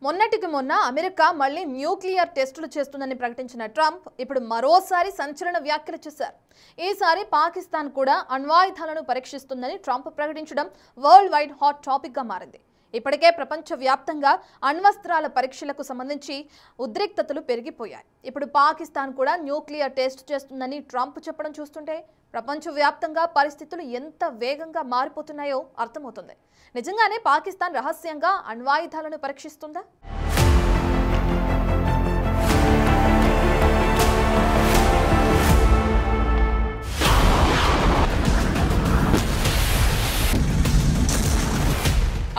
మొన్నటికి మొన్న అమెరికా మళ్ళీ న్యూక్లియర్ టెస్టులు చేస్తుందని ప్రకటించిన ట్రంప్ ఇప్పుడు మరోసారి సంచలన వ్యాఖ్యలు చేశారు. ఈసారి పాకిస్తాన్ కూడా అణ్వాయుధాలను పరీక్షిస్తుందని ట్రంప్ ప్రకటించడం వరల్డ్ వైడ్ హాట్ టాపిక్ గా మారింది. ఇప్పటికే ప్రపంచవ్యాప్తంగా అణ్వస్త్రాల పరీక్షలకు సంబంధించి ఉద్రిక్తతలు పెరిగిపోయాయి. ఇప్పుడు పాకిస్తాన్ కూడా న్యూక్లియర్ టెస్ట్ చేస్తుందని ట్రంప్ చెప్పడం చూస్తుంటే ప్రపంచవ్యాప్తంగా పరిస్థితులు ఎంత వేగంగా మారిపోతున్నాయో అర్థమవుతుంది. నిజంగానే పాకిస్తాన్ రహస్యంగా అణ్వాయుధాలను పరీక్షిస్తుందా?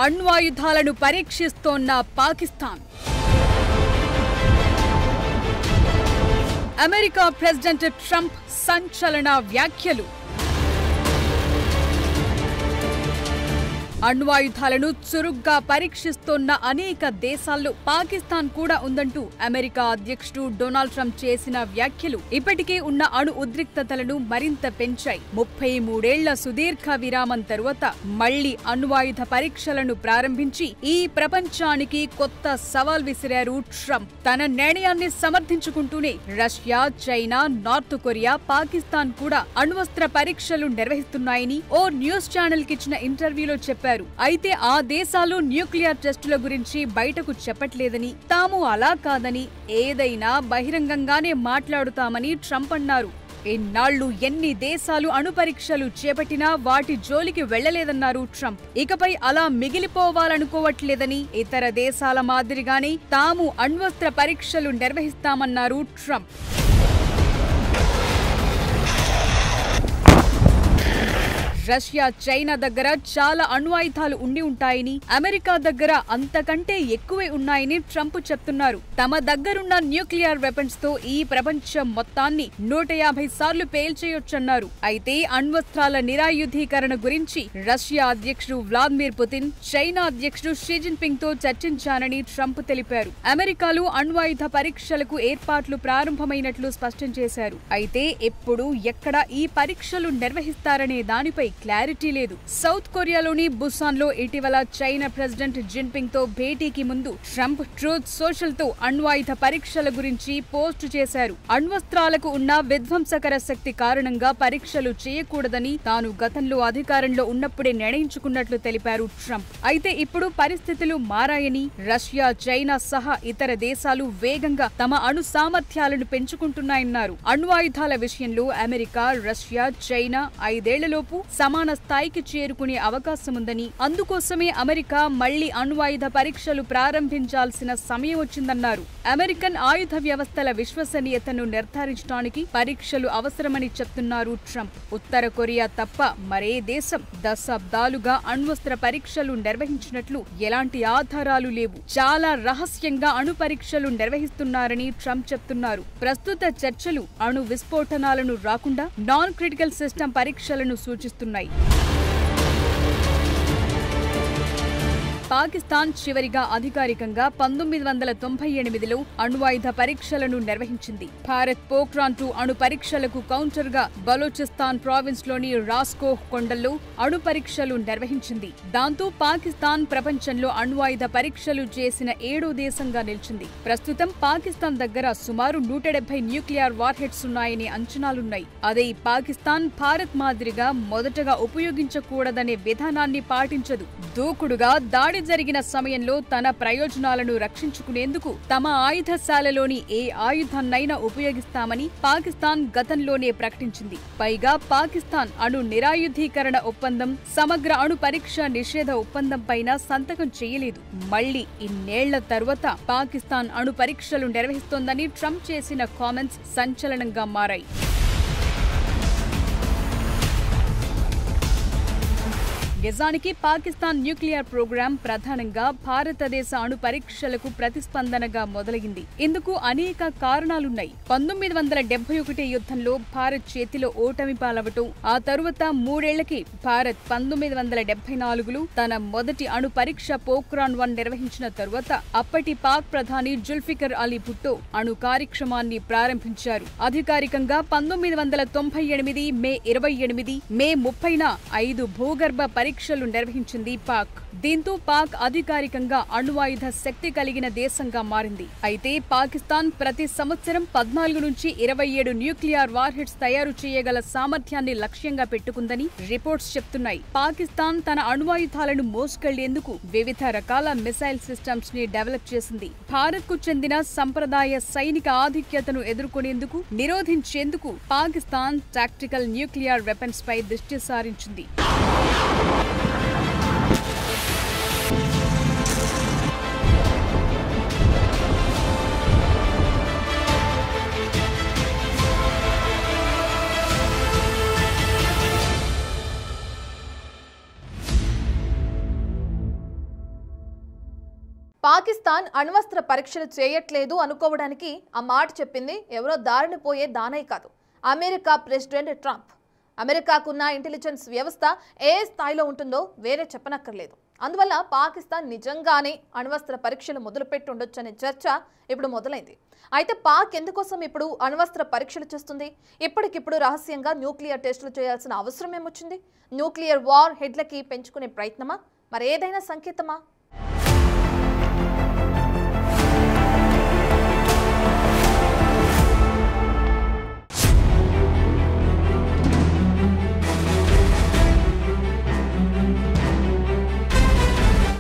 అణ్వాయుధాలను పరీక్షిస్తోన్న పాకిస్తాన్. అమెరికా ప్రెసిడెంట్ ట్రంప్ సంచలన వ్యాఖ్యలు. అణ్వాయుధాలను చురుగ్గా పరీక్షిస్తోన్న అనేక దేశాల్లో పాకిస్తాన్ కూడా ఉందంటూ అమెరికా అధ్యక్షుడు డొనాల్డ్ ట్రంప్ చేసిన వ్యాఖ్యలు ఇప్పటికే ఉన్న అణు ఉద్రిక్తతలను మరింత పెంచాయి. 33 ఏళ్ల సుదీర్ఘ విరామం తరువాత మళ్లీ అణ్వాయుధ పరీక్షలను ప్రారంభించి ఈ ప్రపంచానికి కొత్త సవాల్ విసిరారు ట్రంప్. తన నిర్ణయాన్ని సమర్థించుకుంటూనే Russia, China, North Korea, Pakistan కూడా అణ్వస్త్ర పరీక్షలు నిర్వహిస్తున్నాయని ఓ న్యూస్ ఛానల్ కిచ్చిన ఇంటర్వ్యూలో చెప్పారు. అయితే ఆ దేశాలు న్యూక్లియర్ టెస్టుల గురించి బయటకు చెప్పట్లేదని, తాము అలా కాదని, ఏదైనా బహిరంగంగానే మాట్లాడుతామని ట్రంప్ అన్నారు. ఇన్నాళ్లు ఎన్ని దేశాలు అణు పరీక్షలు చేపట్టినా వాటి జోలికి వెళ్లలేదన్నారు ట్రంప్. ఇకపై అలా మిగిలిపోవాలనుకోవట్లేదని, ఇతర దేశాల మాదిరిగానే తాము అణ్వస్త్ర పరీక్షలు నిర్వహిస్తామన్నారు ట్రంప్. రష్యా, చైనా దగ్గర చాలా అణ్వాయుధాలు ఉండి ఉంటాయని, అమెరికా దగ్గర అంతకంటే ఎక్కువే ఉన్నాయని ట్రంప్ చెప్తున్నారు. తమ దగ్గరున్న న్యూక్లియర్ వెపన్స్ తో ఈ ప్రపంచం మొత్తాన్ని 150 సార్లు పేల్చేయొచ్చన్నారు. అయితే అణ్వస్త్రాల నిరాయుధీకరణ గురించి రష్యా అధ్యక్షుడు వ్లాదిమిర్ పుతిన్, చైనా అధ్యక్షుడు షీ జిన్పింగ్ తో చర్చించానని ట్రంప్ తెలిపారు. అమెరికాలో అణ్వాయుధ పరీక్షలకు ఏర్పాట్లు ప్రారంభమైనట్లు స్పష్టం చేశారు. అయితే ఎప్పుడు, ఎక్కడ ఈ పరీక్షలు నిర్వహిస్తారనే దానిపై క్లారిటీ లేదు. సౌత్ కొరియాలోని బుసాన్ లో ఇటీవల చైనా ప్రెసిడెంట్ జిన్పింగ్ తో భేటీకి ముందు ట్రంప్ ట్రూత్ సోషల్ తో అణ్వాయుధ పరీక్షల గురించి పోస్ట్ చేశారు. అణ్వస్త్రాలకు ఉన్న విధ్వంసకర శక్తి కారణంగా పరీక్షలు చేయకూడదని తాను గతంలో అధికారంలో ఉన్నప్పుడే నిర్ణయించుకున్నట్లు తెలిపారు ట్రంప్. అయితే ఇప్పుడు పరిస్థితులు మారాయని, రష్యా, చైనా సహా ఇతర దేశాలు వేగంగా తమ అణు సామర్థ్యాలను పెంచుకుంటున్నాయన్నారు. అణ్వాయుధాల విషయంలో అమెరికా, రష్యా, చైనా 5 ఏళ్లలోపు సమాన స్థాయికి చేరుకునే అవకాశముందని, అందుకోసమే అమెరికా మళ్లీ అణ్వాయుధ పరీక్షలు ప్రారంభించాల్సిన సమయం వచ్చిందన్నారు. అమెరికన్ ఆయుధ వ్యవస్థల విశ్వసనీయతను నిర్ధారించడానికి పరీక్షలు అవసరమని చెప్తున్నారు ట్రంప్. ఉత్తర కొరియా తప్ప మరే దేశం దశాబ్దాలుగా అణ్వస్త్ర పరీక్షలు నిర్వహించినట్లు ఎలాంటి ఆధారాలు లేవు. చాలా రహస్యంగా అణు పరీక్షలు నిర్వహిస్తున్నారని ట్రంప్ చెప్తున్నారు. ప్రస్తుత చర్చలు అణు విస్ఫోటనాలను రాకుండా నాన్ క్రిటికల్ సిస్టమ్ పరీక్షలను సూచిస్తున్నాయి. పాకిస్తాన్ చివరిగా అధికారికంగా 1998లో అణ్వాయుధ పరీక్షలను నిర్వహించింది. భారత్ పోఖ్రాన్-2 అణు పరీక్షలకు కౌంటర్ గా బలోచిస్తాన్ ప్రావిన్స్ లోని రాస్కోహ్ కొండల్లో అణు పరీక్షలు నిర్వహించింది. దాంతో పాకిస్తాన్ ప్రపంచంలో అణ్వాయుధ పరీక్షలు చేసిన 7వ దేశంగా నిలిచింది. ప్రస్తుతం పాకిస్తాన్ దగ్గర సుమారు 170 న్యూక్లియర్ వార్హెడ్స్ ఉన్నాయనే అంచనాలున్నాయి. అదే పాకిస్తాన్ భారత్ మాదిరిగా మొదటగా ఉపయోగించకూడదనే విధానాన్ని పాటించదు. దూకుడుగా దాడి జరిగిన సమయంలో తన ప్రయోజనాలను రక్షించుకునేందుకు తమ ఆయుధశాలలోని ఏ ఆయుధాన్నైనా ఉపయోగిస్తామని పాకిస్తాన్ గతంలోనే ప్రకటించింది. పైగా పాకిస్తాన్ అణు నిరాయుధీకరణ ఒప్పందం, సమగ్ర అణు పరీక్ష నిషేధ ఒప్పందం పైన సంతకం చేయలేదు. మళ్లీ ఇన్నేళ్ల తరువాత పాకిస్తాన్ అణు పరీక్షలు నిర్వహిస్తోందని ట్రంప్ చేసిన కామెంట్స్ సంచలనంగా మారాయి. నిజానికి పాకిస్తాన్ న్యూక్లియర్ ప్రోగ్రాం ప్రధానంగా భారతదేశ అణు పరీక్షలకు ప్రతిస్పందనగా మొదలైంది. ఇందుకు అనేక కారణాలున్నాయి. 1971 యుద్ధంలో భారత్ చేతిలో ఓటమి పాలవటం, ఆ తరువాత 3 ఏళ్లకి భారత్ 1974లో తన మొదటి అణు పరీక్ష పోఖ్రాన్-1 నిర్వహించిన తరువాత అప్పటి పాక్ ప్రధాని జుల్ఫికర్ అలీ భుట్టో అణు కార్యక్రమాన్ని ప్రారంభించారు. అధికారికంగా 1998 మే 28, మే 30న 5 భూగర్భ పరీక్ష పరీక్షలు నిర్వహించింది పాక్. దీంతో పాక్ అధికారికంగా అణ్వాయుధ శక్తి కలిగిన దేశంగా మారింది. అయితే పాకిస్తాన్ ప్రతి సంవత్సరం 14 నుంచి 27 న్యూక్లియర్ వార్హెడ్స్ తయారు చేయగల సామర్థ్యాన్ని లక్ష్యంగా పెట్టుకుందని రిపోర్ట్స్ చెప్తున్నాయి. పాకిస్తాన్ తన అణ్వాయుధాలను మోసుకెళ్లేందుకు వివిధ రకాల మిసైల్ సిస్టమ్స్ ని డెవలప్ చేసింది. భారత్ కు చెందిన సంప్రదాయ సైనిక ఆధిక్యతను ఎదుర్కొనేందుకు, నిరోధించేందుకు పాకిస్తాన్ టాక్టికల్ న్యూక్లియర్ వెపన్స్ పై దృష్టి సారించింది. పాకిస్తాన్ అణ్వస్త్ర పరీక్షలు చేయట్లేదు అనుకోవడానికి ఆ మాట చెప్పింది ఎవరో దారిని పోయే దానయ్య కాదు, అమెరికా ప్రెసిడెంట్ ట్రంప్. అమెరికాకున్న ఇంటెలిజెన్స్ వ్యవస్థ ఏ స్థాయిలో ఉంటుందో వేరే చెప్పనక్కర్లేదు. అందువల్ల పాకిస్తాన్ నిజంగానే అణ్వస్త్ర పరీక్షలు మొదలుపెట్టి ఉండొచ్చనే చర్చ ఇప్పుడు మొదలైంది. అయితే పాక్ ఎందుకోసం ఇప్పుడు అణ్వస్త్ర పరీక్షలు చేస్తుంది? ఇప్పటికిప్పుడు రహస్యంగా న్యూక్లియర్ టెస్టులు చేయాల్సిన అవసరం ఏమొచ్చింది? న్యూక్లియర్ వార్ హెడ్లకి పెంచుకునే ప్రయత్నమా, మరేదైనా సంకేతమా?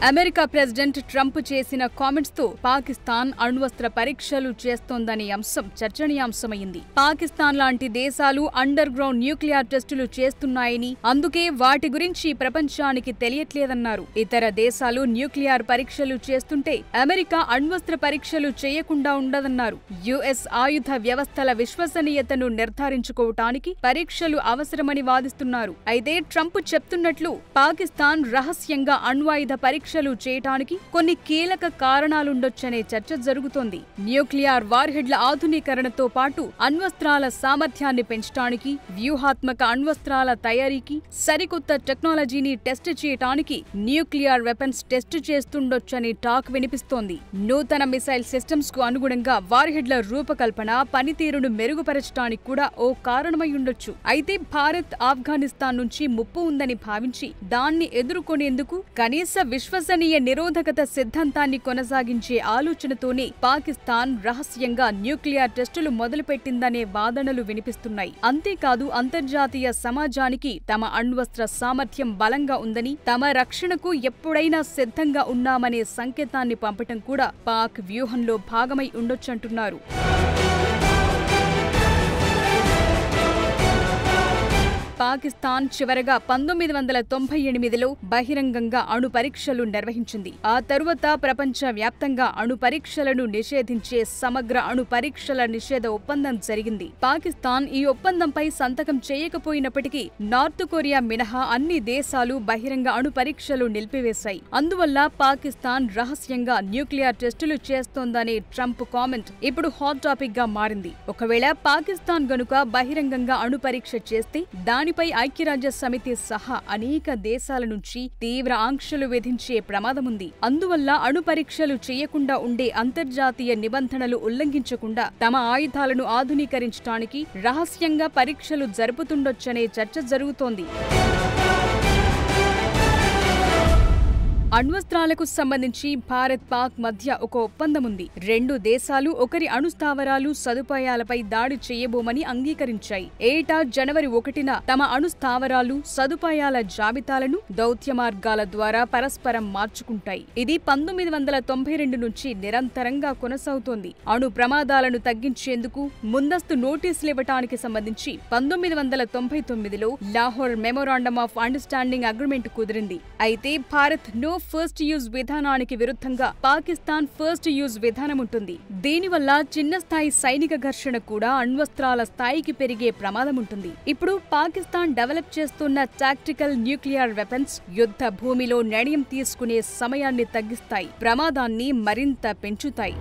అమెరికా ప్రెసిడెంట్ ట్రంప్ చేసిన కామెంట్స్ తో పాకిస్తాన్ అణ్వస్త్ర పరీక్షలు చేస్తోందనే అంశం చర్చనీయాంశమైంది. పాకిస్తాన్ లాంటి దేశాలు అండర్ గ్రౌండ్ న్యూక్లియర్ టెస్టులు చేస్తున్నాయని, అందుకే వాటి గురించి ప్రపంచానికి తెలియట్లేదన్నారు. ఇతర దేశాలు న్యూక్లియర్ పరీక్షలు చేస్తుంటే అమెరికా అణ్వస్త్ర పరీక్షలు చేయకుండా ఉండదన్నారు. యుఎస్ ఆయుధ వ్యవస్థల విశ్వసనీయతను నిర్ధారించుకోవటానికి పరీక్షలు అవసరమని వాదిస్తున్నారు. అయితే ట్రంప్ చెప్తున్నట్లు పాకిస్తాన్ రహస్యంగా అణ్వాయుధ పరీక్షలు చేయటానికి కొన్ని కీలక కారణాలుండొచ్చనే చర్చ జరుగుతోంది. న్యూక్లియర్ వార్హెడ్ల ఆధునీకరణతో పాటు అణ్వస్త్రాల సామర్థ్యాన్ని పెంచడానికి, వ్యూహాత్మక అణ్వస్త్రాల తయారీకి, సరికొత్త టెక్నాలజీని టెస్ట్ చేయటానికి న్యూక్లియర్ వెపన్స్ టెస్ట్ చేస్తుండొచ్చని టాక్ వినిపిస్తోంది. నూతన మిసైల్ సిస్టమ్స్ కు అనుగుణంగా వార్హెడ్ల రూపకల్పన, పనితీరును మెరుగుపరచడానికి కూడా ఓ కారణమై ఉండొచ్చు. అయితే భారత్, ఆఫ్ఘనిస్తాన్ నుంచి ముప్పు ఉందని భావించి దాన్ని ఎదుర్కొనేందుకు కనీస విశ్వసనీయ నిరోధకత సిద్ధాంతాన్ని కొనసాగించే ఆలోచనతోనే పాకిస్తాన్ రహస్యంగా న్యూక్లియర్ టెస్టులు మొదలుపెట్టిందనే వాదనలు వినిపిస్తున్నాయి. అంతేకాదు అంతర్జాతీయ సమాజానికి తమ అణ్వస్త్ర సామర్థ్యం బలంగా ఉందని, తమ రక్షణకు ఎప్పుడైనా సిద్ధంగా ఉన్నామనే సంకేతాన్ని పంపటం కూడా పాక్ వ్యూహంలో భాగమై ఉండొచ్చంటున్నారు. పాకిస్తాన్ చివరగా 1998లో బహిరంగంగా అణు పరీక్షలు నిర్వహించింది. ఆ తరువాత ప్రపంచ వ్యాప్తంగా అణు పరీక్షలను నిషేధించే సమగ్ర అణు పరీక్షల నిషేధ ఒప్పందం జరిగింది. పాకిస్తాన్ ఈ ఒప్పందంపై సంతకం చేయకపోయినప్పటికీ నార్త్ కొరియా మినహా అన్ని దేశాలు బహిరంగ అణు పరీక్షలు నిలిపివేశాయి. అందువల్ల పాకిస్తాన్ రహస్యంగా న్యూక్లియర్ టెస్టులు చేస్తోందనే ట్రంప్ కామెంట్ ఇప్పుడు హాట్ టాపిక్ గా మారింది. ఒకవేళ పాకిస్తాన్ గనుక బహిరంగంగా అణు పరీక్ష చేస్తే దానిపై ఐక్యరాజ్య సమితి సహా అనేక దేశాల నుంచి తీవ్ర ఆంక్షలు విధించే ప్రమాదముంది. అందువల్ల అణు పరీక్షలు చేయకుండా ఉండే అంతర్జాతీయ నిబంధనలు ఉల్లంఘించకుండా తమ ఆయుధాలను ఆధునీకరించడానికి రహస్యంగా పరీక్షలు జరుపుతుండొచ్చనే చర్చ జరుగుతోంది. అణ్వస్త్రాలకు సంబంధించి భారత్, పాక్ మధ్య ఒక ఒప్పందం ఉంది. రెండు దేశాలు ఒకరి అణుస్థావరాలు, సదుపాయాలపై దాడి చేయబోమని అంగీకరించాయి. ఏటా జనవరి 1న తమ అణుస్థావరాలు, సదుపాయాల జాబితాలను దౌత్య మార్గాల ద్వారా పరస్పరం మార్చుకుంటాయి. ఇది 1992 నుంచి నిరంతరంగా కొనసాగుతోంది. అణు ప్రమాదాలను తగ్గించేందుకు ముందస్తు నోటీసులివ్వటానికి సంబంధించి 1999లో Lahore memorandum of understanding agreement కుదిరింది. అయితే భారత్ నో ఫస్ట్ యూజ్ విధానానికి విరుద్ధంగా పాకిస్తాన్ ఫస్ట్ యూజ్ విధానం ఉంటుంది. దీనివల్ల చిన్న స్థాయి సైనిక ఘర్షణ కూడా అణ్వస్త్రాల స్థాయికి పెరిగే ప్రమాదం ఉంటుంది. ఇప్పుడు పాకిస్తాన్ డెవలప్ చేస్తున్న టాక్టికల్ న్యూక్లియర్ వెపన్స్ యుద్ధ భూమిలో నిర్ణయం తీసుకునే సమయాన్ని తగ్గిస్తాయి, ప్రమాదాన్ని మరింత పెంచుతాయి.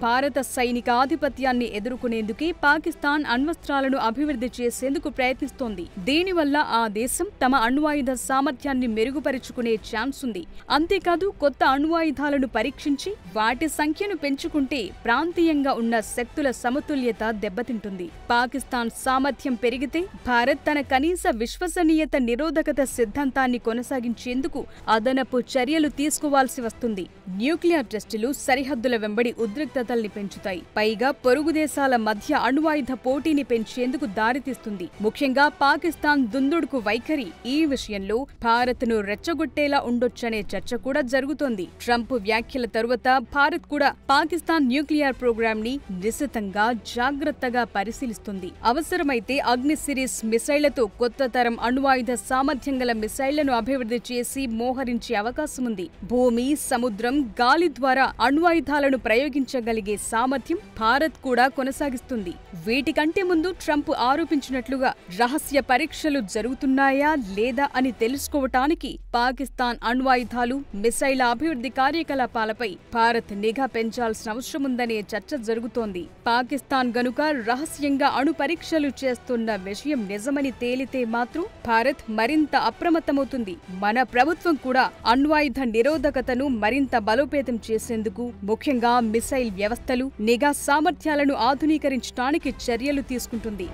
భారత సైనిక ఆధిపత్యాన్ని ఎదుర్కొనేందుకే పాకిస్తాన్ అణ్వస్త్రాలను అభివృద్ధి చేసేందుకు ప్రయత్నిస్తోంది. దీనివల్ల ఆ దేశం తమ అణ్వాయుధ సామర్థ్యాన్ని మెరుగుపరుచుకునే ఛాన్స్ ఉంది. అంతేకాదు కొత్త అణ్వాయుధాలను పరీక్షించి వాటి సంఖ్యను పెంచుకుంటే ప్రాంతీయంగా ఉన్న శక్తుల సమతుల్యత దెబ్బతింటుంది. పాకిస్తాన్ సామర్థ్యం పెరిగితే భారత్ తన కనీస విశ్వసనీయత నిరోధకత సిద్ధాంతాన్ని కొనసాగించేందుకు అదనపు చర్యలు తీసుకోవాల్సి వస్తుంది. న్యూక్లియర్ టెస్టులు సరిహద్దుల వెంబడి ఉద్రిక్తతల్ని పెంచుతాయి. పైగా పొరుగు దేశాల మధ్య అణ్వాయుధ పోటీని పెంచేందుకు దారితీస్తుంది. ముఖ్యంగా పాకిస్తాన్ దుందుడుకు వైఖరి ఈ విషయంలో భారత్ను రెచ్చగొట్టేలా ఉండొచ్చనే చర్చ కూడా జరుగుతోంది. ట్రంప్ వ్యాఖ్యల తరువాత భారత్ కూడా పాకిస్తాన్ న్యూక్లియర్ ప్రోగ్రామ్ ని నిశితంగా జాగ్రత్తగా పరిశీలిస్తుంది. అవసరమైతే అగ్ని సిరీస్ మిసైళ్లతో కొత్త తరం అణ్వాయుధ సామర్థ్యం గల మిసైళ్లను అభివృద్ధి చేసి మోహరించే అవకాశం ఉంది. భూమి, సముద్రం, గాలి ద్వారా అణ్వాయుధాలను ప్రయోగించగలిగే సామర్థ్యం భారత్ కూడా కొనసాగిస్తుంది. వీటికంటే ముందు ట్రంప్ ఆరోపించినట్లుగా రహస్య పరీక్షలు జరుగుతున్నాయా లేదా అని తెలుసుకోవటానికి పాకిస్తాన్ అణ్వాయుధాలు, మిసైళ్ల అభివృద్ధి కార్యకలాపాలపై భారత్ నిఘా పెంచాల్సిన అవసరముందనే చర్చ జరుగుతోంది. పాకిస్తాన్ గనుక రహస్యంగా అణు పరీక్షలు చేస్తున్న విషయం నిజమని తేలితే మాత్రం భారత్ మరింత అప్రమత్తమవుతుంది. మన ప్రభుత్వం కూడా అణ్వాయుధ నిరోధకతను మరింత బలోపేతం చేసేందుకు, ముఖ్యంగా మిసైల్ వ్యవస్థలు, నిఘా సామర్థ్యాలను ఆధునీకరించడానికి చర్యలు తీసుకుంటుంది.